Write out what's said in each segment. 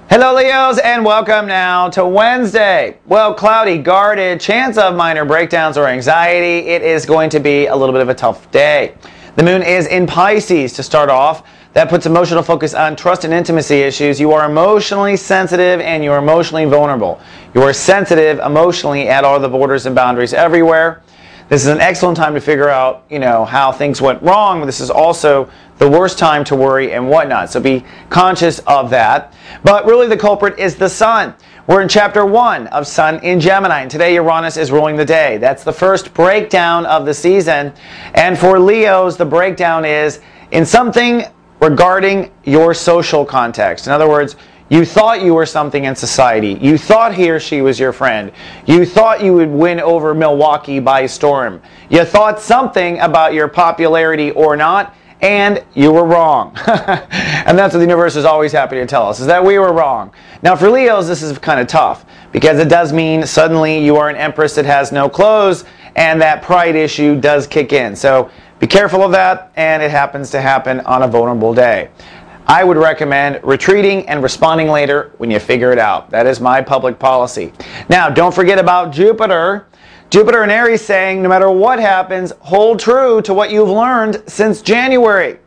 Hello Leos, and welcome now to Wednesday. Well, cloudy, guarded, chance of minor breakdowns or anxiety. It is going to be a little bit of a tough day. The moon is in Pisces to start off. That puts emotional focus on trust and intimacy issues. You are emotionally sensitive and you are emotionally vulnerable. You are sensitive emotionally at all the borders and boundaries everywhere. This is an excellent time to figure out, how things went wrong. This is also the worst time to worry and whatnot. So be conscious of that. But really the culprit is the sun. We're in chapter 1 of Sun in Gemini. And today Uranus is ruling the day. That's the first breakdown of the season. And for Leos, the breakdown is in something regarding your social context. In other words, you thought you were something in society. You thought he or she was your friend. You thought you would win over Milwaukee by storm. You thought something about your popularity or not, and you were wrong. And that's what the universe is always happy to tell us, is that we were wrong. Now for Leos, this is kind of tough, because it does mean suddenly you are an empress that has no clothes, and that pride issue does kick in. So be careful of that, and it happens to happen on a vulnerable day. I would recommend retreating and responding later when you figure it out. That is my public policy. Now, don't forget about Jupiter. Jupiter in Aries saying, no matter what happens, hold true to what you've learned since January.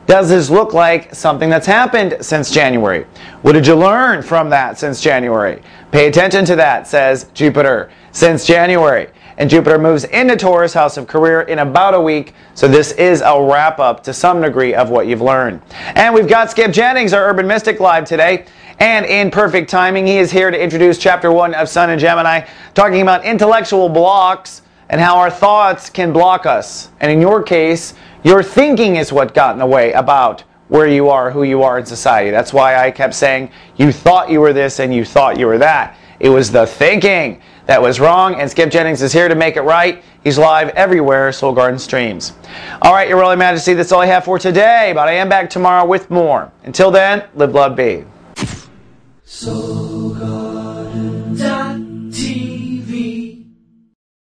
Does this look like something that's happened since January? What did you learn from that since January? Pay attention to that, says Jupiter, since January. And Jupiter moves into Taurus, house of career, in about a week. So this is a wrap-up to some degree of what you've learned. And we've got Skip Jennings, our Urban Mystic, live today. And in perfect timing, he is here to introduce Chapter 1 of Sun in Gemini, talking about intellectual blocks and how our thoughts can block us. And in your case, your thinking is what got in the way about where you are, who you are in society. That's why I kept saying you thought you were this and you thought you were that. It was the thinking that was wrong, and Skip Jennings is here to make it right. He's live everywhere Soul Garden streams. All right, Your Royal Majesty, that's all I have for today, but I am back tomorrow with more. Until then, live, love, be.